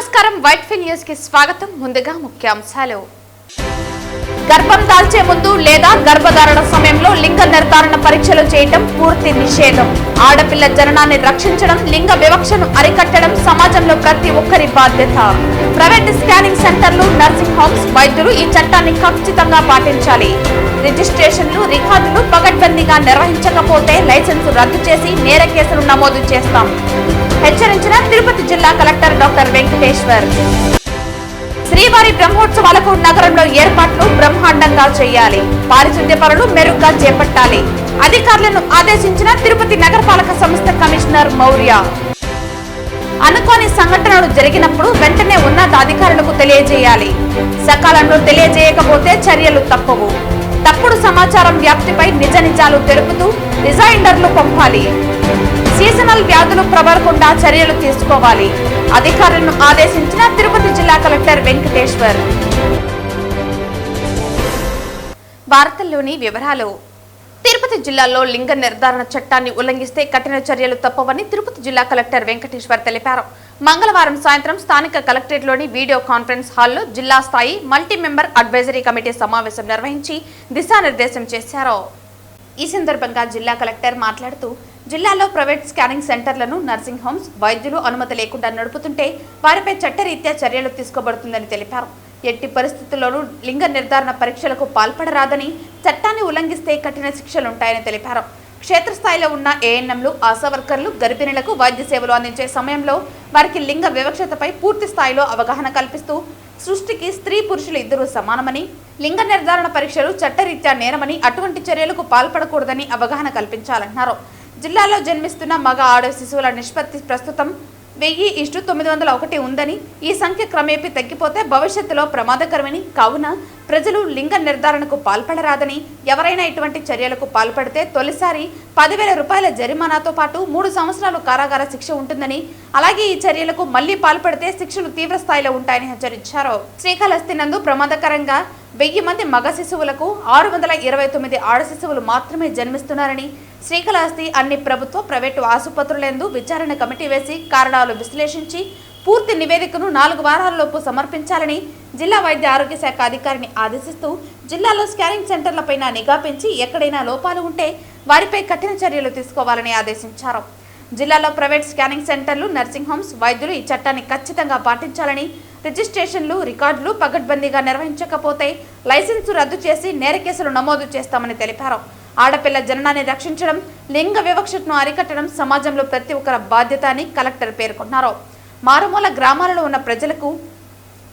నమస్కారం Whitefield news కి స్వాగతం. ముందుగా ముఖ్యాంశాలు. గర్భం దాల్చే ముందు లేదా గర్భధారణ సమయంలో లింగ నిర్ధారణ పరీక్షలు చేయటం పూర్తి నిషేధం. ఆడపిల్ల జననాన్ని రక్షించడం, లింగ వివక్షను అరికట్టడం సమాజంలో ప్రతి ఒక్కరి బాధ్యత. ప్రైవేట్ స్కానింగ్ సెంటర్లు, నర్సింగ్ హోమ్స్ వైద్యులు ఈ చట్టాన్ని ఖచ్చితంగా పాటించాలి. రిజిస్ట్రేషన్లు, రికార్డులు పకడ్బందీగా నిర్వహించకపోతే లైసెన్సు రద్దు చేసి నేర కేసులు నమోదు చేస్తాం. హెచ్చరించిన తిరుపతి జిల్లా కలెక్టర్ డాక్టర్ వెంకటేశ్వర్. శ్రీవారి బ్రహ్మోత్సవాలకు నగరంలో ఏర్పాట్లు బ్రహ్మాండంగా చేయాలి. పారిశుద్ధ్య పనులు మెరుగ్గా చేపట్టాలి. అధికారులను ఆదేశించిన తిరుపతి నగరపాలక సంస్థ కమిషనర్ మౌర్య. అనుకోని సంఘటనలు జరిగినప్పుడు వెంటనే ఉన్నతాధికారులకు తెలియజేయాలి. సకాలంలో తెలియజేయకపోతే చర్యలు తప్పవు. తప్పుడు సమాచారం వ్యాప్తిపై నిజ నిజాలు తెలుపుతూ రిజైండర్లు పంపాలి. సీజనల్ వ్యాధులు ప్రబలకుండా చర్యలు తీసుకోవాలి. అధికారులను ఆదేశించిన తిరుపతి జిల్లా కలెక్టర్ వెంకటేశ్వర్. వార్తల్లోని వివరాలు. తిరుపతి జిల్లాలో లింగ నిర్ధారణ చట్టాన్ని ఉల్లంఘిస్తే కఠిన చర్యలు తప్పవని తిరుపతి జిల్లా కలెక్టర్ వెంకటేశ్వర్ తెలిపారు. మంగళవారం సాయంత్రం స్థానిక కలెక్టరేట్లోని వీడియో కాన్ఫరెన్స్ హాల్లో జిల్లా స్థాయి మల్టీ మెంబర్ అడ్వైజరీ కమిటీ సమావేశం నిర్వహించి దిశానిర్దేశం చేశారు. ఈ సందర్భంగా జిల్లా కలెక్టర్ మాట్లాడుతూ, జిల్లాలో ప్రైవేట్ స్కానింగ్ సెంటర్లను, నర్సింగ్ హోమ్స్ వైద్యులు అనుమతి లేకుండా నడుపుతుంటే వారిపై చట్టరీత్యా చర్యలు తీసుకోబడుతుందని తెలిపారు. ఎట్టి పరిస్థితుల్లోనూ లింగ నిర్ధారణ పరీక్షలకు పాల్పడరాదని, చట్టాన్ని ఉల్లంఘిస్తే కఠిన శిక్షలుంటాయని తెలిపారు. క్షేత్రస్థాయిలో ఉన్న ఏఎన్ఎంలు, ఆశా వర్కర్లు గర్భిణులకు వైద్య సేవలు అందించే సమయంలో వారికి లింగ వివక్షతపై పూర్తి స్థాయిలో అవగాహన కల్పిస్తూ, సృష్టికి స్త్రీ పురుషులు ఇద్దరూ సమానమని, లింగ నిర్ధారణ పరీక్షలు చట్టరీత్యా నేరమని, అటువంటి చర్యలకు పాల్పడకూడదని అవగాహన కల్పించాలన్నారు. జిల్లాలో జన్మిస్తున్న మగ ఆడ శిశువుల నిష్పత్తి ప్రస్తుతం 10:901 ఉందని, ఈ సంఖ్య క్రమేపీ తగ్గిపోతే భవిష్యత్తులో ప్రమాదకరమని, కావున ప్రజలు లింగ నిర్ధారణకు పాల్పడరాదని, ఎవరైనా ఇటువంటి చర్యలకు పాల్పడితే తొలిసారి 10,000 రూపాయల జరిమానాతో పాటు 3 సంవత్సరాలు కారాగార శిక్ష ఉంటుందని, అలాగే ఈ చర్యలకు మళ్లీ పాల్పడితే శిక్షలు తీవ్ర స్థాయిలో ఉంటాయని హెచ్చరించారు. శ్రీకాళహస్తి నందు ప్రమాదకరంగా 1000 మంది మగ శిశువులకు 629 ఆడ శిశువులు మాత్రమే జన్మిస్తున్నారని, శ్రీకాళహస్తి అన్ని ప్రభుత్వ, ప్రైవేటు ఆసుపత్రులందు విచారణ కమిటీ వేసి కారణాలు విశ్లేషించి పూర్తి నివేదికను 4 వారాల్లోపు సమర్పించాలని జిల్లా వైద్య ఆరోగ్య శాఖ అధికారిని ఆదేశిస్తూ, జిల్లాలో స్కానింగ్ సెంటర్లపైన నిఘా పెంచి ఎక్కడైనా లోపాలు ఉంటే వారిపై కఠిన చర్యలు తీసుకోవాలని ఆదేశించారు. జిల్లాలో ప్రైవేట్ స్కానింగ్ సెంటర్లు, నర్సింగ్ హోమ్స్ వైద్యులు ఈ చట్టాన్ని ఖచ్చితంగా పాటించాలని, రిజిస్ట్రేషన్లు, రికార్డులు పకడ్బందీగా నిర్వహించకపోతే లైసెన్సు రద్దు చేసి నేర కేసులు నమోదు చేస్తామని తెలిపారు. ఆడపిల్ల జననాన్ని రక్షించడం, లింగ వివక్షను అరికట్టడం సమాజంలో ప్రతి ఒక్కరి బాధ్యత అని కలెక్టర్ పేర్కొన్నారు. మారుమూల గ్రామాలలో ఉన్న ప్రజలకు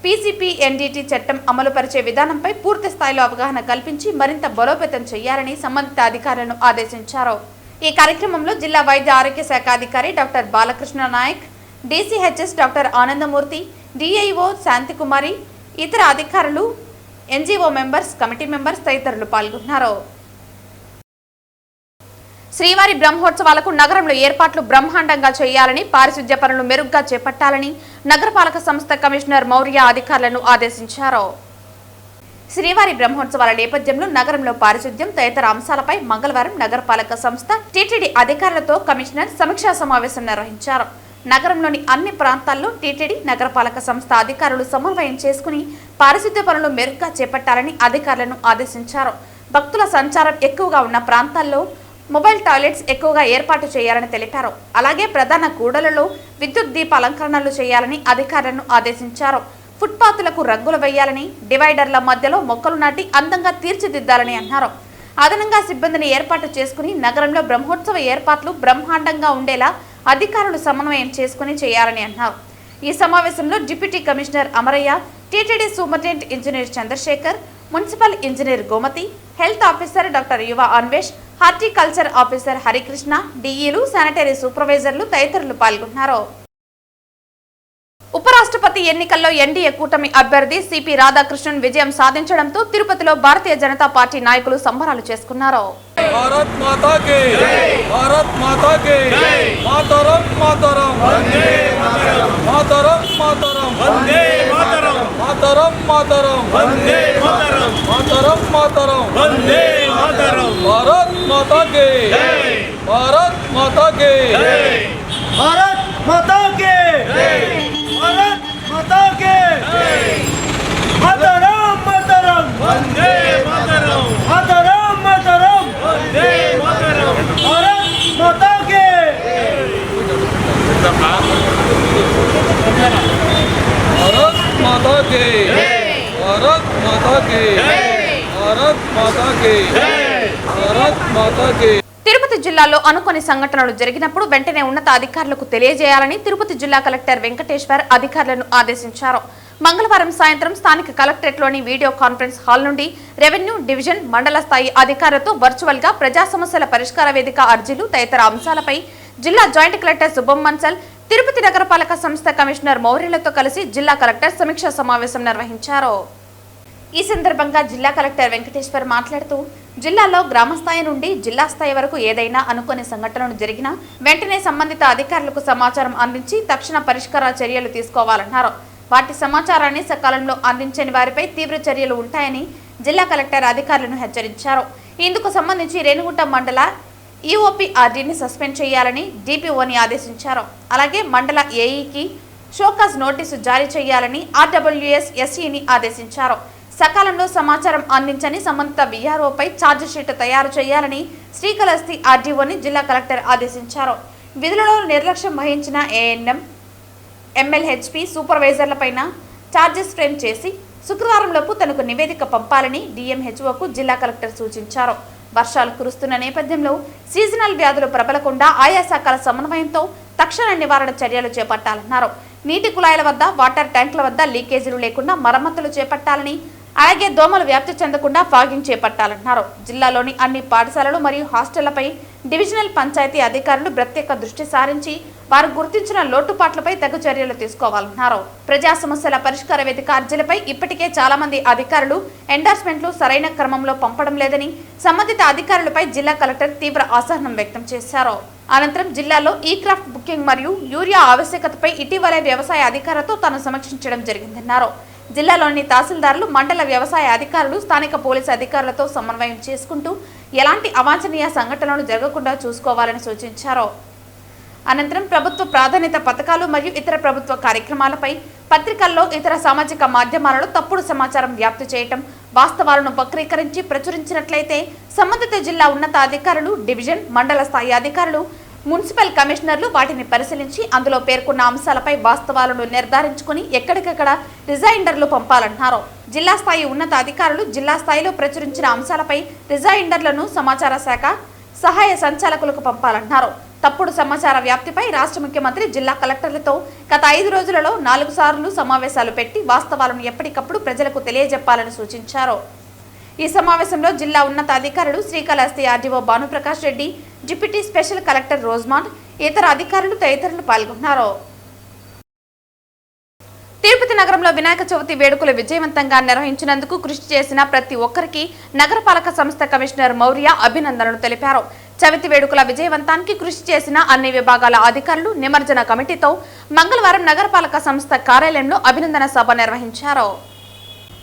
పీసీపీఎన్డీటీ చట్టం అమలు పరిచే విధానంపై పూర్తి స్థాయిలో అవగాహన కల్పించి మరింత బలోపేతం చేయాలని సంబంధిత అధికారులను ఆదేశించారు. ఈ కార్యక్రమంలో జిల్లా వైద్య ఆరోగ్య శాఖ అధికారి doctor Balakrishna Nayak, DCHS doctor Anandamurthy, DIO Shantikumari, ఇతర అధికారులు, ఎన్జీఓ మెంబర్స్, కమిటీ మెంబర్స్ తదితరులు పాల్గొన్నారు. శ్రీవారి బ్రహ్మోత్సవాలకు నగరంలో ఏర్పాట్లు బ్రహ్మాండంగా చేయాలని, పారిశుద్ధ్య పనులు మెరుగ్గా చేపట్టాలని నగరపాలక సంస్థ కమిషనర్ మౌర్య అధికారులను ఆదేశించారు. శ్రీవారి బ్రహ్మోత్సవాల నేపథ్యంలో నగరంలో పారిశుద్ధ్యం తదితర అంశాలపై మంగళవారం నగరపాలక సంస్థ టీటీడీ అధికారులతో కమిషనర్ సమీక్షా సమావేశం నిర్వహించారు. నగరంలోని అన్ని ప్రాంతాల్లో టీటీడీ, నగరపాలక సంస్థ అధికారులు సమన్వయం చేసుకుని పారిశుద్ధ్య పనులు మెరుగ్గా చేపట్టాలని అధికారులను ఆదేశించారు. భక్తుల సంచారం ఎక్కువగా ఉన్న ప్రాంతాల్లో మొబైల్ టాయిలెట్స్ ఎక్కువగా ఏర్పాటు చేయాలని తెలిపారు. అలాగే ప్రధాన కూడలలో విద్యుత్ దీప అలంకరణలు చేయాలని అధికారులను ఆదేశించారు. ఫుట్పాత్లకు రంగులు వేయాలని, డివైడర్ల మధ్యలో మొక్కలు నాటి అందంగా తీర్చిదిద్దాలని అన్నారు. అదనంగా సిబ్బందిని ఏర్పాటు చేసుకుని నగరంలో బ్రహ్మోత్సవ ఏర్పాట్లు బ్రహ్మాండంగా ఉండేలా అధికారులు సమన్వయం చేసుకుని చేయాలని అన్నారు. ఈ సమావేశంలో deputy commissioner Amaraiah, TTD superintendent engineer Chandrasekhar, municipal engineer Gomathi, health officer doctor Yuva Anvesh, horticulture officer Harikrishna, డిఈలు, శానిటరీ సూపర్వైజర్లు తదితరులు పాల్గొన్నారు. ఉపరాష్ట్రపతి ఎన్నికల్లో ఎన్డీఏ కూటమి అభ్యర్థి సిపి రాధాకృష్ణన్ విజయం సాధించడంతో తిరుపతిలో భారతీయ జనతా పార్టీ నాయకులు సంబరాలు చేసుకున్నారు. भारत माता की भारत माता की मातरम मातरम वंदे मातरम मातरम मातरम वंदे मातरम मातरम मातरम वंदे मातरम मातरम मातरम वंदे मातरम भारत माता की जय भारत माता की जय भारत माता की जय भारत की भारत माता की भारत माता की भारत माता की। తిరుపతి జిల్లాలో అనుకోని సంఘటనలు జరిగినప్పుడు వెంటనే ఉన్నత అధికారులకు తెలియజేయాలని తిరుపతి జిల్లా కలెక్టర్ వెంకటేశ్వర్ అధికారులను ఆదేశించారు. మంగళవారం సాయంత్రం స్థానిక కలెక్టరేట్లోని వీడియో కాన్ఫరెన్స్ హాల్ నుండి రెవెన్యూ డివిజన్ మండల స్థాయి అధికారులతో వర్చువల్ గా ప్రజా సమస్యల పరిష్కార వేదిక అర్జీలు తదితర అంశాలపై జిల్లా జాయింట్ కలెక్టర్ శుభం మన్సల్, తిరుపతి నగరపాలక సంస్థ కమిషనర్ మౌర్యలతో కలిసి జిల్లా కలెక్టర్ సమీక్షా సమావేశం నిర్వహించారు. ఈ సందర్భంగా జిల్లా కలెక్టర్ వెంకటేశ్వర్ మాట్లాడుతూ జిల్లాలో గ్రామ స్థాయి నుండి జిల్లా స్థాయి వరకు ఏదైనా అనుకోని సంఘటనలు జరిగినా వెంటనే సంబంధిత అధికారులకు సమాచారం అందించి తక్షణ పరిష్కార చర్యలు తీసుకోవాలన్నారు. వాటి సమాచారాన్ని సకాలంలో అందించని వారిపై తీవ్ర చర్యలు ఉంటాయని జిల్లా కలెక్టర్ అధికారులను హెచ్చరించారు. ఇందుకు సంబంధించి రేణిగుంట మండల ఈఓపీఆర్డీని సస్పెండ్ చేయాలని డిపిఓని ఆదేశించారు. అలాగే మండల ఏఈకి షోకాజ్ నోటీసు జారీ చేయాలని ఆర్డబ్ల్యూఎస్ ఎస్ఈని ఆదేశించారు. సకాలంలో సమాచారం అందించని సంబంధిత వీఆర్ఓపై ఛార్జిషీట్ తయారు చేయాలని శ్రీకాళహస్తి ఆర్డీఓని జిల్లా కలెక్టర్ ఆదేశించారు. విధులలో నిర్లక్ష్యం వహించిన ఏఎన్ఎం, ఎంఎల్హెచ్పి సూపర్వైజర్లపైన ఛార్జెస్ ఫ్రేమ్ చేసి శుక్రవారంలోపు తనకు నివేదిక పంపాలని డిఎంహెచ్ఓకు జిల్లా కలెక్టర్ సూచించారు. వర్షాలు కురుస్తున్న నేపథ్యంలో సీజనల్ వ్యాధులు ప్రబలకుండా ఆయా శాఖల సమన్వయంతో తక్షణ నివారణ చర్యలు చేపట్టాలన్నారు. నీటి కుళాయిల వద్ద, వాటర్ ట్యాంకుల వద్ద లీకేజీలు లేకుండా మరమ్మతులు చేపట్టాలని, అలాగే దోమలు వ్యాప్తి చెందకుండా ఫాగింగ్ చేపట్టాలన్నారు. జిల్లాలోని అన్ని పాఠశాలలు మరియు హాస్టళ్లపై డివిజనల్ పంచాయతీ అధికారులు ప్రత్యేక దృష్టి సారించి వారు గుర్తించిన లోటుపాట్లపై తగు చర్యలు తీసుకోవాలన్నారు. ప్రజా సమస్యల పరిష్కార వేదిక అర్జీలపై ఇప్పటికే చాలా మంది అధికారులు ఎండార్స్మెంట్లు సరైన క్రమంలో పంపడం లేదని సంబంధిత అధికారులపై జిల్లా కలెక్టర్ తీవ్ర అసహనం వ్యక్తం చేశారు. అనంతరం జిల్లాలో ఈ క్రాఫ్ట్ బుకింగ్ మరియు యూరియా ఆవశ్యకతపై ఇటీవలే వ్యవసాయ అధికారులతో తాను సమీక్షించడం జరిగిందన్నారు. జిల్లాలోని తహసీల్దారులు, మండల వ్యవసాయ అధికారులు, స్థానిక పోలీసు అధికారులతో సమన్వయం చేసుకుంటూ ఎలాంటి అవాంఛనీయ సంఘటనలు జరగకుండా చూసుకోవాలని సూచించారు. అనంతరం ప్రభుత్వ ప్రాధాన్యత పథకాలు మరియు ఇతర ప్రభుత్వ కార్యక్రమాలపై పత్రికల్లో, ఇతర సామాజిక మాధ్యమాలలో తప్పుడు సమాచారం వ్యాప్తి చేయటం, వాస్తవాలను వక్రీకరించి ప్రచురించినట్లయితే సంబంధిత జిల్లా ఉన్నత అధికారులు, డివిజన్, మండల స్థాయి అధికారులు, మున్సిపల్ కమిషనర్లు వాటిని పరిశీలించి అందులో పేర్కొన్న అంశాలపై వాస్తవాలను నిర్ధారించుకుని ఎక్కడికక్కడ రిజైండర్లు పంపాలన్నారు. జిల్లా స్థాయి ఉన్నత అధికారులు జిల్లా స్థాయిలో ప్రచురించిన అంశాలపై రిజైండర్లను సమాచార శాఖ సహాయ సంచాలకులకు పంపాలన్నారు. తప్పుడు సమాచార వ్యాప్తిపై రాష్ట్ర ముఖ్యమంత్రి జిల్లా కలెక్టర్లతో గత 5 రోజులలో 4 సార్లు సమావేశాలు పెట్టి వాస్తవాలను ఎప్పటికప్పుడు ప్రజలకు తెలియజెప్పాలని సూచించారు. ఈ సమావేశంలో జిల్లా ఉన్నత అధికారులు Srikalahasti RDO Bhanuprakash Reddy, deputy special collector Rozman, ఇతర అధికారులు తదితరులు పాల్గొన్నారు. తిరుపతి నగరంలో వినాయక చవితి వేడుకలు విజయవంతంగా నిర్వహించినందుకు కృషి చేసిన ప్రతి ఒక్కరికి నగరపాలక సంస్థ కమిషనర్ మౌర్య అభినందనలు తెలిపారు. చవితి వేడుకల విజయవంతానికి కృషి చేసిన అన్ని విభాగాల అధికారులు నిమజ్జన కమిటీతో మంగళవారం నగరపాలక సంస్థ కార్యాలయంలో అభినందన సభ నిర్వహించారు.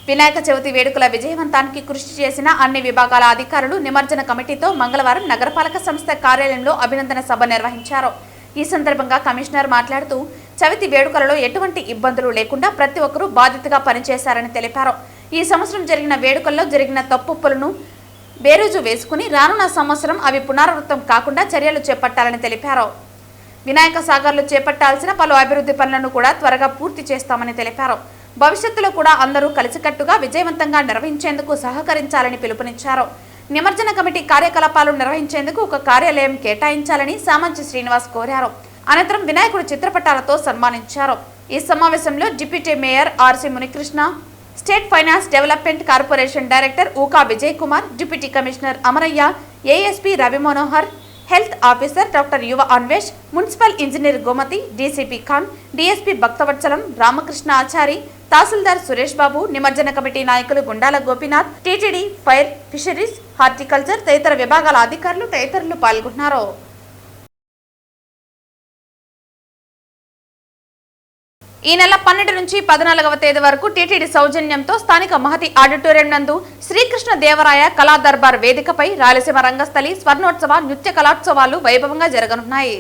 వినాయక చవితి వేడుకల విజయవంతానికి కృషి చేసిన అన్ని విభాగాల అధికారులు నిమజ్జన కమిటీతో మంగళవారం నగరపాలక సంస్థ కార్యాలయంలో అభినందన సభ నిర్వహించారు. ఈ సందర్భంగా కమిషనర్ మాట్లాడుతూ చవితి వేడుకలలో ఎటువంటి ఇబ్బందులు లేకుండా ప్రతి ఒక్కరూ బాధ్యతగా పనిచేశారని తెలిపారు. ఈ సంవత్సరం జరిగిన వేడుకల్లో జరిగిన తప్పులను బేరుజు వేసుకుని రానున్న సంవత్సరం అవి పునరావృతం కాకుండా చర్యలు చేపట్టాలని తెలిపారు. వినాయక సాగర్లు చేపట్టాల్సిన పలు అభివృద్ధి పనులను కూడా త్వరగా పూర్తి చేస్తామని తెలిపారు. భవిష్యత్తులో కూడా అందరూ కలిసికట్టుగా విజయవంతంగా నిర్వహించేందుకు సహకరించాలని పిలుపునిచ్చారు. నిమజ్జన కమిటీ కార్యకలాపాలు నిర్వహించేందుకు ఒక కార్యాలయం కేటాయించాలని సామంచి శ్రీనివాస్ కోరారు. అనంతరం వినాయకుడి చిత్రపటాలతో సన్మానించారు. ఈ సమావేశంలో deputy mayor RC Munikrishna, state finance development corporation director Ooka Vijay Kumar, deputy commissioner Amaraiah, ASP Ravi Manohar, health officer doctor Yuva Anvesh, municipal engineer Gomathi, DCP Khan, DSP Bhaktavatsalam, Ramakrishna Achari, tahsildar Suresh Babu, నిమజ్జన కమిటీ నాయకులు Gundala Gopinath, TTD, fire, fisheries, horticulture తదితర విభాగాల అధికారులు తదితరులు పాల్గొన్నారు. ఈ నెల 12 నుంచి 14వ తేదీ వరకు టీటీడీ సౌజన్యంతో స్థానిక మహతి ఆడిటోరియం నందు శ్రీకృష్ణ దేవరాయ కళా దర్బార్ వేదికపై రాయలసీమ రంగస్థలి, స్వర్ణోత్సవ, నృత్య కళోత్సవాలు వైభవంగా జరగనున్నాయి.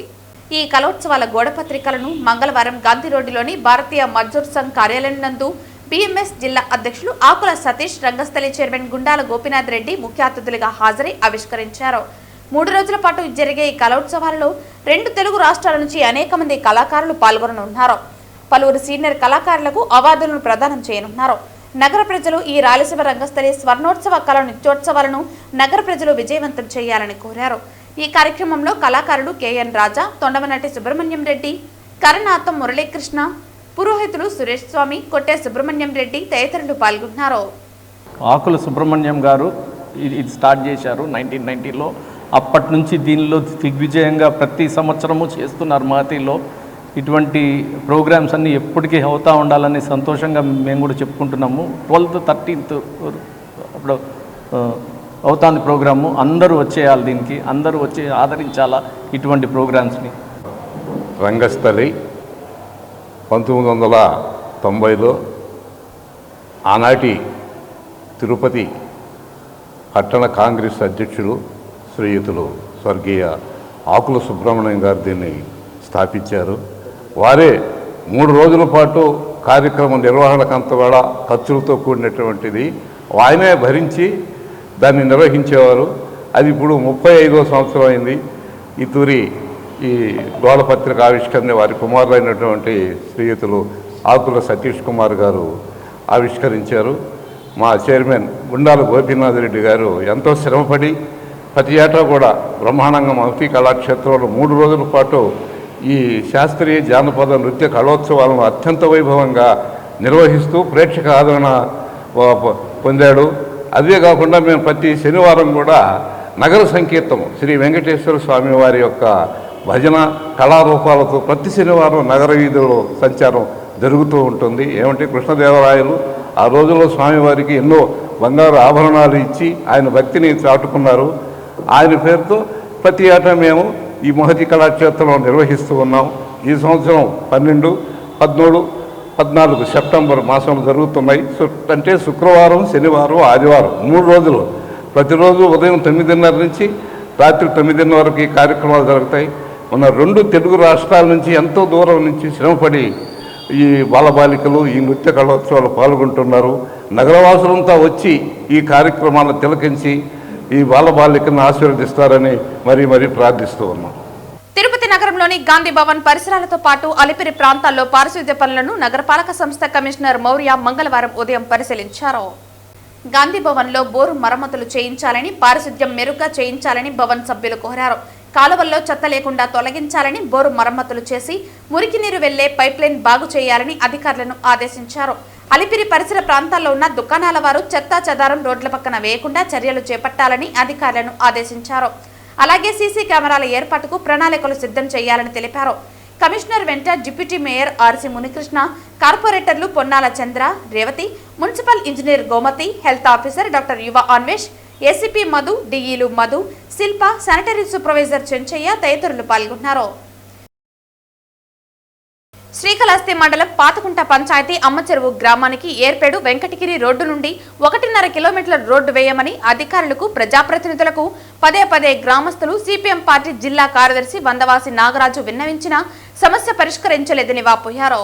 ఈ కళోత్సవాల గోడపత్రికలను మంగళవారం గాంధీ రోడ్డులోని భారతీయ మజ్దూర్ సంఘ్ కార్యాలయం నందు బీఎంఎస్ జిల్లా అధ్యక్షులు ఆకుల సతీష్, రంగస్థలి చైర్మన్ గుండాల గోపీనాథ్ రెడ్డి ముఖ్య అతిథులుగా హాజరై ఆవిష్కరించారు. 3 రోజుల పాటు జరిగే ఈ కళోత్సవాలలో 2 తెలుగు రాష్ట్రాల నుంచి అనేక మంది కళాకారులు పాల్గొననున్నారు. పలువురు సీనియర్ కళాకారులకు అవార్డులను ప్రదానం చేయనున్నారు. నగర ప్రజలు ఈ రాయలసీమ రంగస్థలి స్వర్ణోత్సవ కళ నృత్యోత్సవాలను నగర ప్రజలు విజయవంతం చేయాలని కోరారు. ఈ కార్యక్రమంలో కళాకారులు కెఎన్ రాజా, తొండమనటి సుబ్రహ్మణ్యం రెడ్డి, కరణాతం మురళీకృష్ణ, పురోహితులు సురేష్ స్వామి, కొట్టే సుబ్రహ్మణ్యం రెడ్డి తదితరులు పాల్గొన్నారు. ఆకుల సుబ్రహ్మణ్యం గారు ఇది స్టార్ట్ చేశారు 1990లో. అప్పటి నుంచి దీనిలో దిగ్విజయంగా ప్రతి సంవత్సరము చేస్తున్నారు. మహతిలో ఇటువంటి ప్రోగ్రామ్స్ అన్నీ ఎప్పటికీ అవుతూ ఉండాలని సంతోషంగా మేము కూడా చెప్పుకుంటున్నాము. 12th 13th అప్పుడు అవుతుంది ప్రోగ్రాము. అందరూ వచ్చేయాలి, దీనికి అందరూ వచ్చి ఆదరించాలా ఇటువంటి ప్రోగ్రామ్స్ని. రంగస్థలి 1990లో ఆనాటి తిరుపతి పట్టణ కాంగ్రెస్ అధ్యక్షులు శ్రీయుతులు స్వర్గీయ ఆకుల సుబ్రహ్మణ్యం గారు దీన్ని స్థాపించారు. వారే 3 రోజుల పాటు కార్యక్రమం నిర్వహణకంత కూడా ఖర్చులతో కూడినటువంటిది ఆయనే భరించి దాన్ని నిర్వహించేవారు. అది ఇప్పుడు 35వ సంవత్సరం అయింది. ఈ గోడ పత్రిక ఆవిష్కరణ వారి కుమారులైనటువంటి శ్రీయుతులు ఆకుల సతీష్ కుమార్ గారు ఆవిష్కరించారు. మా చైర్మన్ గుండాల గోపీనాథ్ రెడ్డి గారు ఎంతో శ్రమపడి ప్రతి ఏటా కూడా బ్రహ్మాండంగా మహతి కళాక్షేత్రంలో 3 రోజుల పాటు ఈ శాస్త్రీయ జానపద నృత్య కళోత్సవాలను అత్యంత వైభవంగా నిర్వహిస్తూ ప్రేక్షక ఆదరణ పొందాడు. అదే కాకుండా మేము ప్రతి శనివారం కూడా నగర సంకీర్తనం శ్రీ వెంకటేశ్వర స్వామి వారి యొక్క భజన కళారూపాలతో ప్రతి శనివారం నగర వీధుల్లో సంచారం జరుగుతూ ఉంటుంది. ఏమంటే కృష్ణదేవరాయలు ఆ రోజుల్లో స్వామివారికి ఎన్నో బంగారు ఆభరణాలు ఇచ్చి ఆయన భక్తిని చాటుకున్నారు. ఆయన పేరుతో ప్రతి ఏటా మేము ఈ మహతి కళాక్షేత్రంలో నిర్వహిస్తూ ఉన్నాం. ఈ సంవత్సరం 12, 13, 14 సెప్టెంబర్ మాసంలో జరుగుతున్నాయి. అంటే శుక్రవారం, శనివారం, ఆదివారం 3 రోజులు. ప్రతిరోజు ఉదయం 9:30 నుంచి రాత్రి 9:00 వరకు ఈ కార్యక్రమాలు జరుగుతాయి. మన 2 తెలుగు రాష్ట్రాల నుంచి ఎంతో దూరం నుంచి శ్రమపడి ఈ బాలబాలికలు ఈ నృత్య కళోత్సవాలు పాల్గొంటున్నారు. నగరవాసులంతా వచ్చి ఈ కార్యక్రమాలను తిలకించి ఈ బాలబాలికలను ఆశీర్వదిస్తారని మరీ ప్రార్థిస్తూ ఉన్నాం. తిరుపతి నగరంలోని గాంధీ భవన్ పరిసరాలతో పాటు అలిపిరి ప్రాంతాల్లో పారిశుద్ధ్య పనులను నగరపాలక సంస్థ కమిషనర్ మౌర్య మంగళవారం ఉదయం పరిశీలించారు. గాంధీ భవన్ లో బోరు మరమ్మతులు చేయించాలని, పారిశుద్ధ్యం మెరుగ్గా చేయించాలని భవన్ సభ్యులు కోరారు. కాలువల్లో చెత్త లేకుండా తొలగించాలని, బోరు మరమ్మతులు చేసి మురికి నీరు వెళ్లే పైప్ లైన్ బాగు చేయాలని అధికారులను ఆదేశించారు. అలిపిరి పరిసర ప్రాంతాల్లో ఉన్న దుకాణాల వారు చెత్తా చెదారం రోడ్ల పక్కన వేయకుండా చర్యలు చేపట్టాలని అధికారులను ఆదేశించారు. అలాగే సీసీ కెమెరాల ఏర్పాటుకు ప్రణాళికలు సిద్ధం చేయాలని తెలిపారు. కమిషనర్ వెంట డిప్యూటీ మేయర్ ఆర్సి మునికృష్ణ, కార్పొరేటర్లు Ponnala Chandra, Revathi, municipal engineer Gomathi, health officer doctor Yuva Anvesh, ACP Madhu, డిఈలు మధు, శిల్ప, శానిటరీ సూపర్వైజర్ చెంచయ్య తదితరులు పాల్గొన్నారు. శ్రీకాళహస్తి మండలం పాతకుంట పంచాయతీ అమ్మచెరువు గ్రామానికి ఏర్పేడు వెంకటగిరి రోడ్డు నుండి 1.5 కిలోమీటర్ల రోడ్డు వేయమని అధికారులకు, ప్రజాప్రతినిధులకు పదే గ్రామస్తులు సిపిఎం పార్టీ జిల్లా కార్యదర్శి వందవాసి నాగరాజు విన్నవించినా సమస్య పరిష్కరించలేదని వాపోయారు.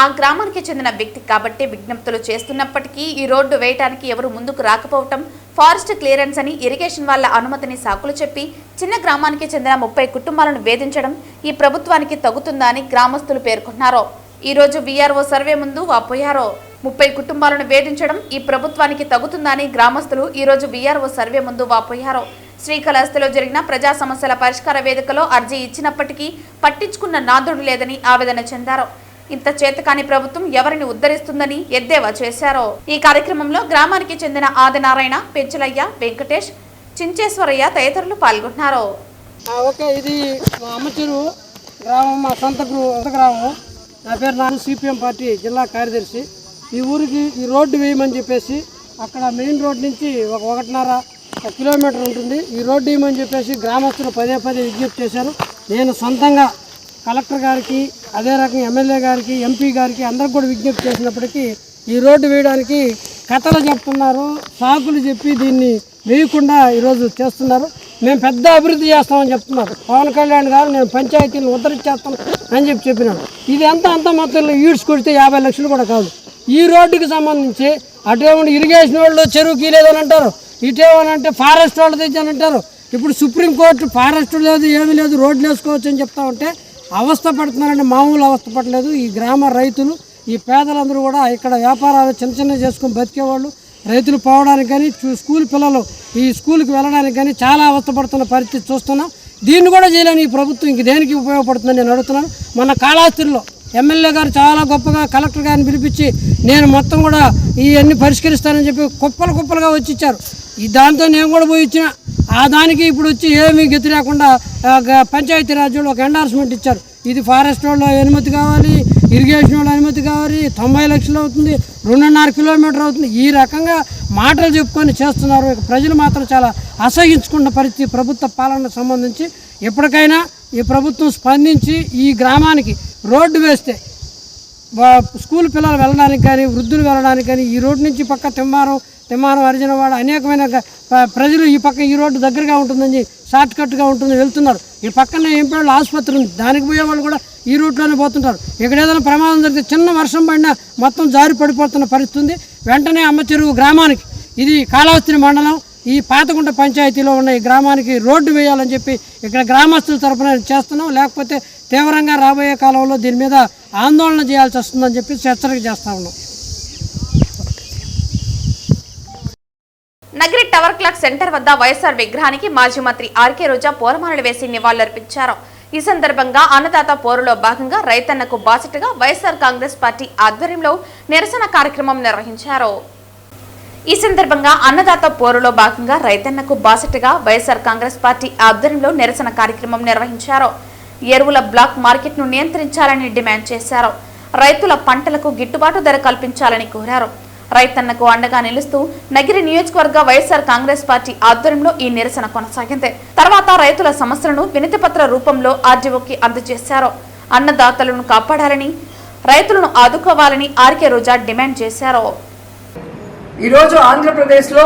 ఆ గ్రామానికి చెందిన వ్యక్తి కాబట్టి విజ్ఞప్తులు చేస్తున్నప్పటికీ ఈ రోడ్డు వేయడానికి ఎవరు ముందుకు రాకపోవటం, ఫారెస్ట్ క్లియరెన్స్ అని ఇరిగేషన్ వాళ్ళ అనుమతిని సాకులు చెప్పి చిన్న గ్రామానికి చెందిన 30 కుటుంబాలను వేధించడం ఈ ప్రభుత్వానికి తగుతుందా అని గ్రామస్తులు పేర్కొన్నారు. ఈ రోజు వీఆర్ఓ సర్వే ముందు వాపోయారు. 30 కుటుంబాలను వేధించడం ఈ ప్రభుత్వానికి తగుతుందా అని గ్రామస్తులు ఈ రోజు వీఆర్ఓ సర్వే ముందు వాపోయారు. శ్రీకాళహస్తిలో జరిగిన ప్రజా సమస్యల పరిష్కార వేదికలో అర్జీ ఇచ్చినప్పటికీ పట్టించుకున్న నాదుడు లేదని ఆవేదన చెందారు. ఇంత చేతకాని ప్రభుత్వం ఎవరిని ఉద్ధరిస్తుందని ఎద్దేవా చేశారు. ఈ కార్యక్రమంలో గ్రామానికి చెందిన ఆదినారాయణ, పెంచలయ్య, వెంకటేష్, చించేశ్వరయ్య తదితరులు పాల్గొన్నారు. ఇది మా అమ్మచెరువు గ్రామం, మా సొంత గ్రామం. నా పేరు నాన్న, సిపిఎం పార్టీ జిల్లా కార్యదర్శి. ఈ ఊరికి ఈ రోడ్డు వేయమని చెప్పేసి అక్కడ మెయిన్ రోడ్ నుంచి 1.5 కిలోమీటర్ ఉంటుంది. ఈ రోడ్డు వేయమని చెప్పేసి గ్రామస్తులు పదే విజ్ఞప్తి చేశారు. నేను సొంతంగా కలెక్టర్ గారికి, అదే రకంగా ఎమ్మెల్యే గారికి, ఎంపీ గారికి అందరికి కూడా విజ్ఞప్తి చేసినప్పటికీ ఈ రోడ్డు వేయడానికి కథలు చెప్తున్నారు, సాకులు చెప్పి దీన్ని వేయకుండా ఈరోజు చేస్తున్నారు. మేము పెద్ద అభివృద్ధి చేస్తామని చెప్తున్నారు. పవన్ కళ్యాణ్ గారు నేను పంచాయతీలను ఉద్ధరించేస్తాను అని చెప్పినాడు. ఇది అంత మొత్తంలో ఈడ్స్ కొడితే 50 లక్షలు కూడా కాదు. ఈ రోడ్డుకి సంబంధించి అటేమంటే ఇరిగేషన్ వాళ్ళు చెరువుకి లేదని అంటారు, ఇటేమనంటే ఫారెస్ట్ వాళ్ళు తెచ్చానంటారు. ఇప్పుడు సుప్రీంకోర్టు ఫారెస్ట్ లేదు, ఏమీ లేదు, రోడ్లు వేసుకోవచ్చు అని చెప్తా ఉంటే అవస్థ పడుతున్నారంటే మామూలు అవస్థ పడలేదు. ఈ గ్రామ రైతులు, ఈ పేదలందరూ కూడా ఇక్కడ వ్యాపారాలు చిన్న చిన్న చేసుకొని బతికేవాళ్ళు, రైతులు పోవడానికి కానీ స్కూల్ పిల్లలు ఈ స్కూల్కి వెళ్ళడానికి కానీ చాలా అవస్థపడుతున్న పరిస్థితి చూస్తున్నాం. దీన్ని కూడా చేయలేని ఈ ప్రభుత్వం ఇంక దేనికి ఉపయోగపడుతుందని నేను అడుగుతున్నాను. మన కాళహస్తిలో ఎమ్మెల్యే గారు చాలా గొప్పగా కలెక్టర్ గారిని పిలిపించి నేను మొత్తం కూడా ఇవన్నీ పరిష్కరిస్తానని చెప్పి కుప్పలుగా వచ్చి ఇచ్చారు. దాంతో నేను కూడా పోయి ఇచ్చిన ఆ దానికి ఇప్పుడు వచ్చి ఏమీ గతి లేకుండా పంచాయతీ రాజ్యంలో ఒక ఎండార్స్మెంట్ ఇచ్చారు. ఇది ఫారెస్ట్ వాళ్ళు అనుమతి కావాలి, ఇరిగేషన్ వాళ్ళు అనుమతి కావాలి, 90 లక్షలు అవుతుంది, 2.5 కిలోమీటర్ అవుతుంది. ఈ రకంగా మాటలు చెప్పుకొని చేస్తున్నారు. ప్రజలు మాత్రం చాలా అసహించుకున్న పరిస్థితి ప్రభుత్వ పాలనకు సంబంధించి. ఎప్పటికైనా ఈ ప్రభుత్వం స్పందించి ఈ గ్రామానికి రోడ్డు వేస్తే స్కూల్ పిల్లలు వెళ్ళడానికి కానీ వృద్ధులు వెళ్ళడానికి కానీ ఈ రోడ్డు నుంచి పక్క తిమ్మారం అర్జునవాడ అనేకమైన ప్రజలు ఈ పక్క ఈ రోడ్డు దగ్గరగా ఉంటుందని షార్ట్ కట్గా ఉంటుంది వెళ్తున్నారు. ఈ పక్కనే ఎంపీల ఆసుపత్రి ఉంది, దానికి పోయే వాళ్ళు కూడా ఈ రూట్లోనే పోతుంటారు. ఇక్కడ ఏదైనా ప్రమాదం జరిగితే చిన్న వర్షం పడినా మొత్తం జారి పడిపోతున్న పరిస్థితి ఉంది. వెంటనే అమ్మచెరువు గ్రామానికి, ఇది కాళహస్తి మండలం ఈ పాతగుంట పంచాయతీలో ఉన్న ఈ గ్రామానికి రోడ్డు వేయాలని చెప్పి ఇక్కడ గ్రామస్తుల తరఫున చేస్తున్నాం. లేకపోతే తీవ్రంగా రాబోయే కాలంలో దీని మీద ఆందోళన చేయాల్సి వస్తుందని చెప్పి హెచ్చరిక చేస్తా ఉన్నాం. నగరి టవర్ క్లాక్ సెంటర్ వద్ద వైఎస్ఆర్ విగ్రహానికి మాజీ మంత్రి ఆర్కే రోజా పూలమాలలు వేసి నివాళులర్పించారు. ఈ సందర్భంగా అన్నదాత పోరులో భాగంగా రైతన్నకు బాసటగా వైఎస్ఆర్ కాంగ్రెస్ పార్టీ ఆధ్వర్యంలో నిరసన కార్యక్రమం నిర్వహించారు. ఈ సందర్భంగా అన్నదాత పోరులో భాగంగా రైతన్నకు బాసటగా వైఎస్ఆర్ కాంగ్రెస్ పార్టీ ఆధ్వర్యంలో నిరసన కార్యక్రమం నిర్వహించారు. ఎరువుల బ్లాక్ మార్కెట్ను నియంత్రించాలని డిమాండ్ చేశారు. రైతుల పంటలకు గిట్టుబాటు ధర కల్పించాలని కోరారు. రైతన్నకు అండగా నిలుస్తూ నగిరి నియోజకవర్గ వైఎస్ఆర్ కాంగ్రెస్ పార్టీ ఆధ్వర్యంలో ఈ నిరసన కొనసాగింది. తర్వాత రైతుల సమస్యలను వినతిపత్ర రూపంలో ఆర్డీఓకి అందజేశారు. అన్నదాతలను కాపాడాలని, రైతులను ఆదుకోవాలని ఆర్కే రోజా డిమాండ్ చేశారు. ఈరోజు ఆంధ్రప్రదేశ్లో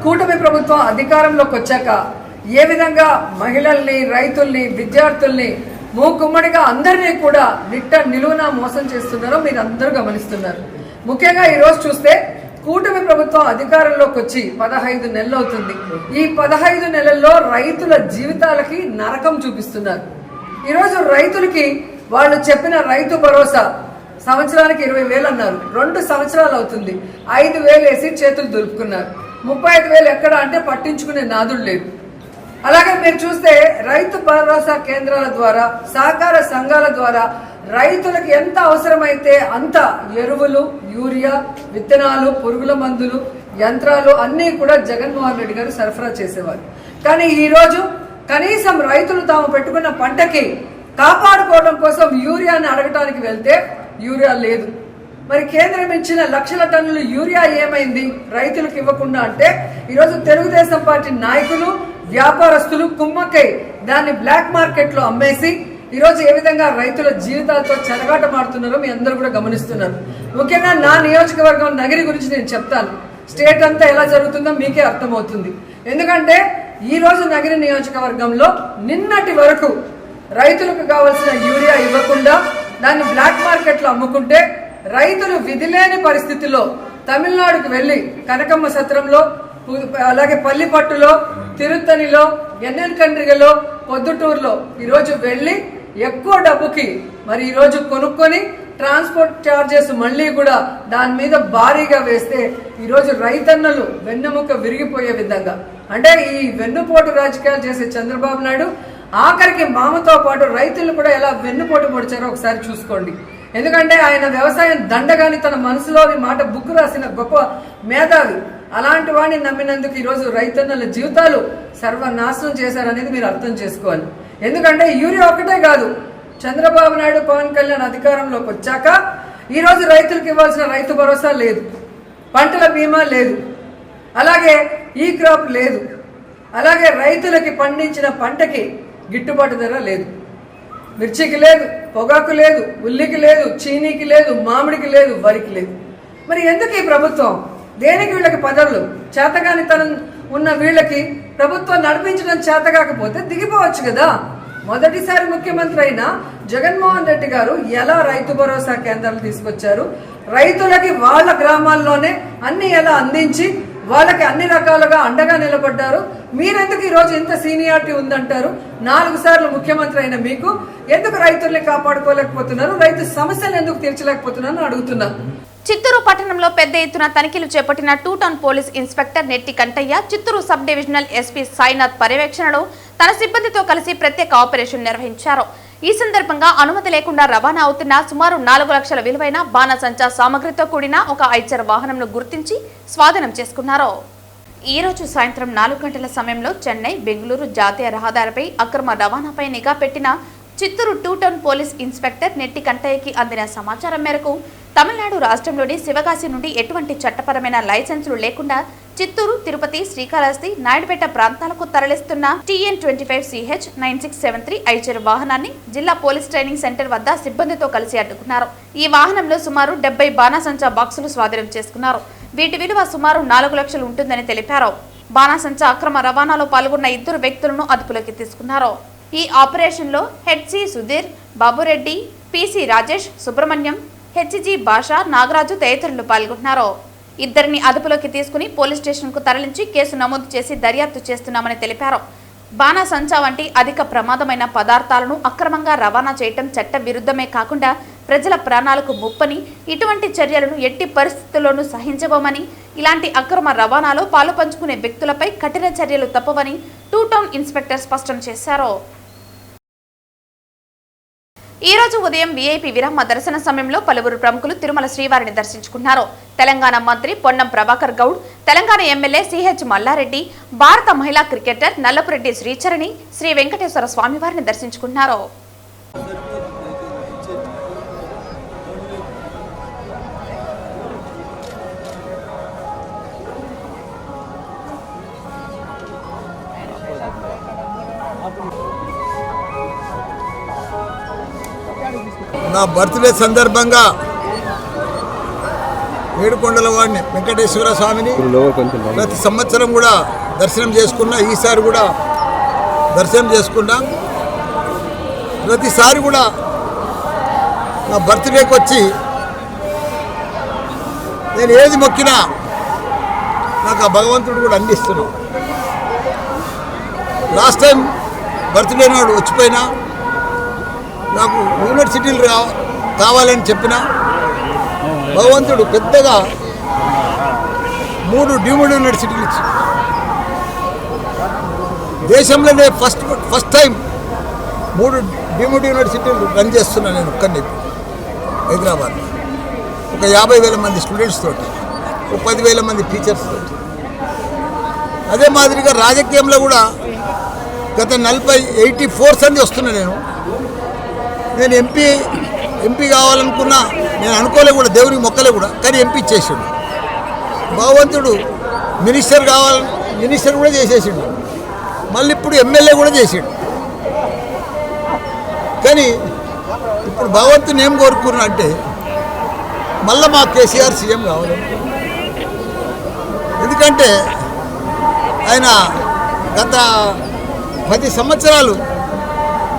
కూటమి ప్రభుత్వం అధికారంలోకి వచ్చాక ఏ విధంగా మహిళల్ని, రైతుల్ని, విద్యార్థుల్ని మూకుమ్మడిగా అందరినీ కూడా నిలువునా మోసం చేస్తున్నారో మీరు అందరూ గమనిస్తున్నారు. ముఖ్యంగా ఈరోజు చూస్తే కూటమి ప్రభుత్వం అధికారంలోకి వచ్చి 15 నెలలు అవుతుంది. ఈ 15 నెలల్లో రైతుల జీవితాలకి నరకం చూపిస్తున్నారు. ఈరోజు రైతులకి వాళ్ళు చెప్పిన రైతు భరోసా సంవత్సరానికి 20,000 అన్నారు. 2 సంవత్సరాలు అవుతుంది, 5,000 వేసి చేతులు దులుపుకున్నారు. 35,000 ఎక్కడ అంటే పట్టించుకునే నాదుడు లేదు. అలాగే మీరు చూస్తే రైతు భరోసా కేంద్రాల ద్వారా, సహకార సంఘాల ద్వారా రైతులకు ఎంత అవసరమైతే అంత ఎరువులు, యూరియా, విత్తనాలు, పురుగుల మందులు, యంత్రాలు అన్నీ కూడా జగన్మోహన్ రెడ్డి గారు సరఫరా చేసేవారు. కానీ ఈరోజు కనీసం రైతులు తాము పెట్టుకున్న పంటకి కాపాడుకోవడం కోసం యూరియాని అడగటానికి వెళ్తే యూరియా లేదు. మరి కేంద్రం ఇచ్చిన లక్షల టన్నులు యూరియా ఏమైంది రైతులకు ఇవ్వకుండా అంటే ఈరోజు తెలుగుదేశం పార్టీ నాయకులు, వ్యాపారస్తులు కుమ్మక్కై దాన్ని బ్లాక్ మార్కెట్ లో అమ్మేసి ఈరోజు ఏ విధంగా రైతుల జీవితాలతో చెలగాటమాడుతున్నారో మీ అందరూ కూడా గమనిస్తున్నారు. ముఖ్యంగా నా నియోజకవర్గం నగిరి గురించి నేను చెప్తాను. స్టేట్ అంతా ఎలా జరుగుతుందో మీకే అర్థమవుతుంది. ఎందుకంటే ఈ రోజు నగిరి నియోజకవర్గంలో నిన్నటి వరకు రైతులకు కావాల్సిన యూరియా ఇవ్వకుండా దాన్ని బ్లాక్ మార్కెట్ లో అమ్ముకుంటే రైతులు విధిలేని పరిస్థితిలో తమిళనాడుకు వెళ్లి కనకమ్మ సత్రంలో, అలాగే పల్లిపట్టులో, తిరుత్తనిలో, ఎన్నెన్కండ్రిగలో, పొద్దుటూరులో ఈరోజు వెళ్లి ఎక్కువ డబ్బుకి మరి ఈరోజు కొనుక్కొని ట్రాన్స్పోర్ట్ ఛార్జెస్ మళ్ళీ కూడా దాని మీద భారీగా వేస్తే ఈరోజు రైతన్నలు వెన్నెముక విరిగిపోయే విధంగా, అంటే ఈ వెన్నుపోటు రాజకీయాలు చేసే చంద్రబాబు నాయుడు ఆఖరికి మామతో పాటు రైతులు కూడా ఎలా వెన్నుపోటు పొడిచారో ఒకసారి చూసుకోండి. ఎందుకంటే ఆయన వ్యవసాయం దండగాని తన మనసులోని మాట బుక్కు రాసిన గొప్ప మేధావి. అలాంటి వాడిని నమ్మినందుకు ఈరోజు రైతన్నల జీవితాలు సర్వనాశనం చేశారనేది మీరు అర్థం చేసుకోవాలి. ఎందుకంటే యూరియా ఒక్కటే కాదు, చంద్రబాబు నాయుడు, పవన్ కళ్యాణ్ అధికారంలోకి వచ్చాక ఈరోజు రైతులకు ఇవ్వాల్సిన రైతు భరోసా లేదు, పంటల బీమా లేదు, అలాగే ఈ క్రాప్ లేదు, అలాగే రైతులకి పండించిన పంటకి గిట్టుబాటు ధర లేదు. మిర్చికి లేదు, పొగాకు లేదు, ఉల్లికి లేదు, చీనీకి లేదు, మామిడికి లేదు, వరికి లేదు. మరి ఎందుకు ఈ ప్రభుత్వం? దేనికి వీళ్ళకి పదవులు? చేతగానితనం ఉన్న వీళ్ళకి ప్రభుత్వం నడిపించడం చేత కాకపోతే దిగిపోవచ్చు కదా. మొదటిసారి ముఖ్యమంత్రి అయిన జగన్మోహన్ రెడ్డి గారు ఎలా రైతు భరోసా కేంద్రాలు తీసుకొచ్చారు, రైతులకి వాళ్ళ గ్రామాల్లోనే అన్ని ఎలా అందించి వాళ్ళకి అన్ని రకాలుగా అండగా నిలబడ్డారు. మీరెందుకు ఈరోజు ఇంత సీనియారిటీ ఉందంటారు? 4 సార్లు ముఖ్యమంత్రి అయిన మీకు ఎందుకు రైతుల్ని కాపాడుకోలేకపోతున్నారు? రైతు సమస్యలు ఎందుకు తీర్చలేకపోతున్నారని అడుగుతున్నా. చిత్తూరు పట్టణంలో పెద్ద ఎత్తున తనిఖీలు చేపట్టిన 2 town police inspector Netti Kantaiah Chittoor sub divisional SP Sainath పర్యవేక్షణలో తన సిబ్బందితో కలిసి ప్రత్యేక ఆపరేషన్ నిర్వహించారు. ఈ సందర్భంగా అనుమతి లేకుండా రవాణా అవుతున్న సుమారు 4 లక్షల విలువైన బాణసంచా సామగ్రితో కూడిన ఒక ఐచర్ వాహనంను గుర్తించి స్వాధీనం చేసుకున్నారు. ఈ రోజు సాయంత్రం 4 గంటల సమయంలో చెన్నై బెంగళూరు జాతీయ రహదారిపై అక్రమ రవాణాపై నిఘా పెట్టిన చిత్తూరు 2 టౌన్ పోలీస్ ఇన్స్పెక్టర్ నెట్టి కంటయ్యకి అందిన సమాచారం మేరకు తమిళనాడు రాష్ట్రంలోని శివకాశి నుండి ఎటువంటి చట్టపరమైన లైసెన్సులు లేకుండా చిత్తూరు, తిరుపతి, శ్రీకాళహస్తి, నాయుడుపేట ప్రాంతాలకు తరలిస్తున్న TN25CH 9673 ఐచర్ వాహనాన్ని జిల్లా పోలీస్ ట్రైనింగ్ సెంటర్ వద్ద సిబ్బందితో కలిసి అడ్డుకున్నారు. ఈ వాహనంలో సుమారు 70 బాణాసంచా బాక్సులు స్వాధీనం చేసుకున్నారు. వీటి విలువ సుమారు 4 లక్షలు ఉంటుందని తెలిపారు. బాణాసంచా అక్రమ రవాణాలో పాల్గొన్న 2 వ్యక్తులను అదుపులోకి తీసుకున్నారు. ఈ ఆపరేషన్ లో HC Sudheer, Babureddy, PC Rajesh, Subrahmanyam, HG భాషా, నాగరాజు తదితరులు పాల్గొన్నారు. ఇద్దరిని అదుపులోకి తీసుకుని పోలీస్ స్టేషన్ కు తరలించి కేసు నమోదు చేసి దర్యాప్తు చేస్తున్నామని తెలిపారు. బాణాసంచా వంటి అధిక ప్రమాదమైన పదార్థాలను అక్రమంగా రవాణా చేయటం చట్ట విరుద్ధమే కాకుండా ప్రజల ప్రాణాలకు ముప్పని, ఇటువంటి చర్యలను ఎట్టి పరిస్థితుల్లోనూ సహించబోమని, ఇలాంటి అక్రమ రవాణాలో పాలుపంచుకునే వ్యక్తులపై కఠిన చర్యలు తప్పవని 2 టౌన్ ఇన్స్పెక్టర్ స్పష్టం చేశారు. ఈ రోజు ఉదయం వీఐపీ విరామ దర్శన సమయంలో పలువురు ప్రముఖులు తిరుమల శ్రీవారిని దర్శించుకున్నారు. తెలంగాణ మంత్రి పొన్నం ప్రభాకర్ గౌడ్, తెలంగాణ ఎమ్మెల్యే సిహెచ్ మల్లారెడ్డి, భారత మహిళా క్రికెటర్ నల్లపురెడ్డి శ్రీచరణి శ్రీ వెంకటేశ్వర స్వామివారిని దర్శించుకున్నారు. నా బర్త్డే సందర్భంగా ఏడుకొండల వాడిని వెంకటేశ్వర స్వామిని ప్రతి సంవత్సరం కూడా దర్శనం చేసుకున్నా. ఈసారి కూడా దర్శనం చేసుకున్నా. ప్రతిసారి కూడా నా బర్త్డేకి వచ్చి నేను ఏది మొక్కినా నాకు ఆ భగవంతుడు కూడా అందిస్తున్నాడు. లాస్ట్ టైం బర్త్డే నాడు వచ్చిపోయినా నాకు యూనివర్సిటీలు కావాలని చెప్పిన భగవంతుడు పెద్దగా 3 డీమ్డ్ యూనివర్సిటీలు ఇచ్చి దేశంలోనే ఫస్ట్ టైం 3 డీమ్డ్ యూనివర్సిటీలు రన్ చేస్తున్నా నేను ఒక్కరిని హైదరాబాద్లో. ఒక 50,000 మంది స్టూడెంట్స్ తోటి, ఒక 10,000 మంది టీచర్స్ తోటి. అదే మాదిరిగా రాజకీయంలో కూడా గత 84 సంది వస్తున్నా. నేను ఎంపీ కావాలనుకున్నా, నేను అనుకోలే కూడా, దేవునికి మొక్కలే కూడా, కానీ ఎంపీ చేసిండు. భగవంతుడు మినిస్టర్ కూడా చేసేసిండు. మళ్ళీ ఇప్పుడు ఎమ్మెల్యే కూడా చేసిండు. కానీ ఇప్పుడు భగవంతుని ఏం కోరుకున్నా అంటే మళ్ళీ మా కేసీఆర్ సీఎం కావాలి. ఎందుకంటే ఆయన గత 10 సంవత్సరాలు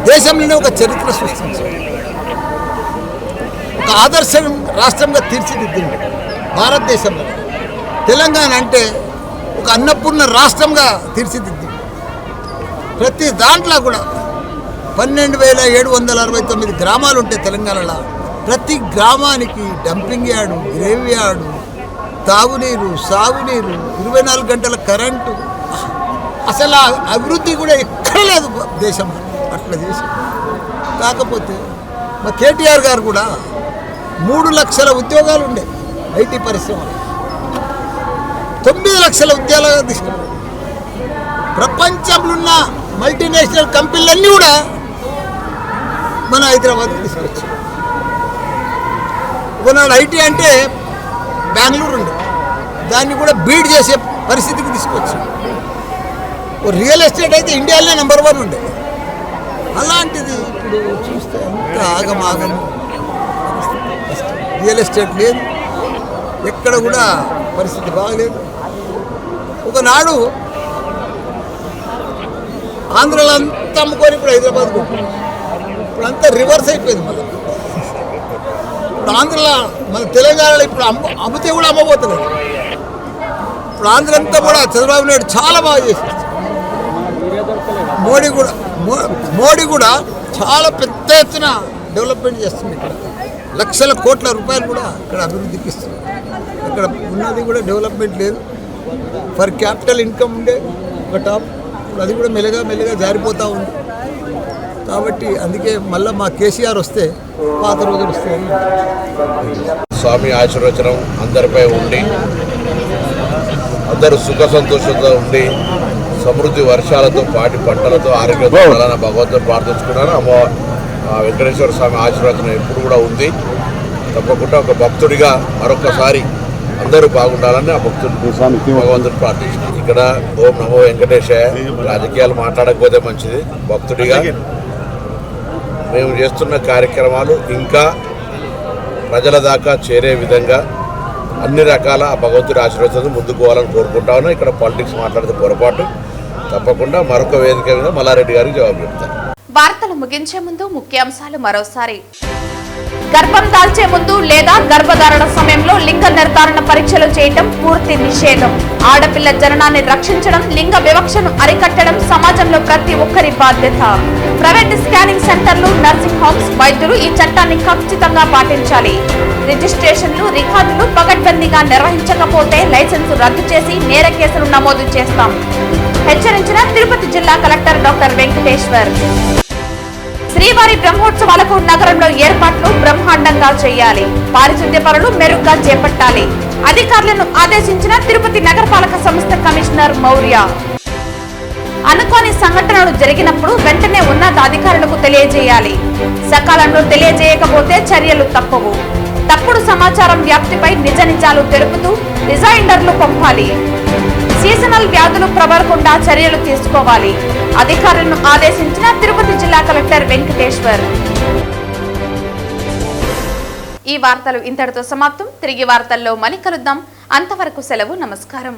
దేశంలోనే ఒక చరిత్ర సృష్టించారు. ఒక ఆదర్శ రాష్ట్రంగా తీర్చిదిద్దింది భారతదేశంలో. తెలంగాణ అంటే ఒక అన్నపూర్ణ రాష్ట్రంగా తీర్చిదిద్దింది. ప్రతి దాంట్లో కూడా 12,769 గ్రామాలు ఉంటాయి తెలంగాణలో. ప్రతి గ్రామానికి డంపింగ్ యార్డు, గ్రేవ్ యార్డు, తాగునీరు, సాగునీరు, 24 గంటల కరెంటు. అసలు ఆ అభివృద్ధి కూడా ఎక్కడ లేదు దేశంలో. అట్లా చేసి కాకపోతే మా కేటీఆర్ గారు కూడా 3 లక్షల ఉద్యోగాలు ఉండే ఐటీ పరిశ్రమలు, 9 లక్షల ఉద్యోగాలు తీసుకున్నారు. ప్రపంచంలో ఉన్న మల్టీనేషనల్ కంపెనీలన్నీ కూడా మన హైదరాబాద్ తీసుకొచ్చారు. ఒకనాడు ఐటీ అంటే బెంగళూరు ఉండే, దాన్ని కూడా బీడ్ చేసే పరిస్థితికి తీసుకొచ్చారు. రియల్ ఎస్టేట్ అయితే ఇండియాలోనే నెంబర్ 1 ఉండే. అలాంటిది ఇప్పుడు చూస్తే అంత ఆగమాగం. రియల్ ఎస్టేట్ లేదు, ఎక్కడ కూడా పరిస్థితి బాగలేదు. ఒకనాడు ఆంధ్రలో అంతా అమ్ముకొని ఇప్పుడు హైదరాబాద్ కొట్టుకున్నాం. ఇప్పుడు అంతా రివర్స్ అయిపోయింది. మళ్ళీ ఇప్పుడు ఆంధ్రలో మన తెలంగాణలో ఇప్పుడు అమ్మితే కూడా అమ్మబోతున్నారు. ఇప్పుడు ఆంధ్ర అంతా కూడా చంద్రబాబు నాయుడు చాలా బాగా చేసేస్తారు. మోడీ కూడా చాలా పెద్ద ఎత్తున డెవలప్మెంట్ చేస్తుంది. ఇక్కడ లక్షల కోట్ల రూపాయలు కూడా ఇక్కడ అభివృద్ధికి ఇస్తుంది. ఇక్కడ ఉన్నది కూడా డెవలప్మెంట్ లేదు. ఫర్ క్యాపిటల్ ఇన్కమ్ ఉండే ఒక టాప్, అది కూడా మెల్లగా జారిపోతూ ఉంది. కాబట్టి అందుకే మళ్ళీ మా కేసీఆర్ వస్తే పాత రోజులు వస్తాయని. స్వామి ఆశీర్వచనం అందరిపై ఉండి అందరూ సుఖ సంతోషంతో ఉండి సమృద్ధి వర్షాలతో పాటి పంటలతో ఆరోగ్యంతో ఉండాలని భగవంతుని ప్రార్థించుకున్నాను. వెంకటేశ్వర స్వామి ఆశీర్వచనం ఎప్పుడు కూడా ఉంది. తప్పకుండా ఒక భక్తుడిగా మరొకసారి అందరూ బాగుండాలని ఆ భగవంతుని ప్రార్థించుకున్నాను. ఇక్కడ ఓం నమో వెంకటేశాయ. రాజకీయాలు మాట్లాడకపోతే మంచిది. భక్తుడిగా మేము చేస్తున్న కార్యక్రమాలు ఇంకా ప్రజల దాకా చేరే విధంగా అన్ని రకాల భగవంతుడి ఆశీర్వచనం ముందుకు పోవాలని కోరుకుంటా ఉన్నాం. ఇక్కడ పాలిటిక్స్ మాట్లాడితే పొరపాటు. తప్పకుండా మరొక వేదిక మీద మల్లారెడ్డి గారికి జవాబు చెప్తారు. వార్తలు ముగించే ముందు ముఖ్యాంశాలు మరోసారి. గర్భం దాల్చే ముందు లేదా గర్భధారణ సమయంలో లింగ నిర్ధారణ పరీక్షలు చేయటం పూర్తి నిషేధం. ఆడపిల్ల జననాన్ని రక్షించడం, లింగ వివక్షను అరికట్టడం సమాజంలో ప్రతి ఒక్కరి బాధ్యత. ప్రైవేట్ స్కానింగ్ సెంటర్లు, నర్సింగ్ హోమ్స్, వైద్యులు ఈ చట్టాన్ని ఖచ్చితంగా పాటించాలి. రిజిస్ట్రేషన్లు, రికార్డులు పకడ్బందీగా నిర్వహించకపోతే లైసెన్సు రద్దు చేసి నేర కేసులు నమోదు చేస్తాం. హెచ్చరించిన తిరుపతి జిల్లా కలెక్టర్ డాక్టర్ వెంకటేశ్వర్. శ్రీవారి బ్రహ్మోత్సవాలకు నగరంలో ఏర్పాట్లు బ్రహ్మాండంగా చేయాలి. పారిశుద్ధ్య పనులు మెరుగ్గా చేపట్టాలి. అధికారులను ఆదేశించిన తిరుపతి నగరపాలక సంస్థ కమిషనర్ మౌర్య. అనుకోని సంఘటనలు జరిగినప్పుడు వెంటనే ఉన్నతాధికారులకు తెలియజేయాలి. సకాలంలో తెలియజేయకపోతే చర్యలు తప్పవు. తప్పుడు సమాచారం వ్యాప్తిపై నిజ నిజాలు తెలుపుతూ రిజైండర్లు పంపాలి. సీజనల్ వ్యాధులు ప్రబలకుండా చర్యలు తీసుకోవాలి. అధికారులను ఆదేశించిన తిరుపతి జిల్లా కలెక్టర్ వెంకటేశ్వర్. ఈ వార్తలు ఇంతటితో సమాప్తం. తిరిగి వార్తల్లో మళ్ళీ కలుద్దాం. అంతవరకు సెలవు. నమస్కారం.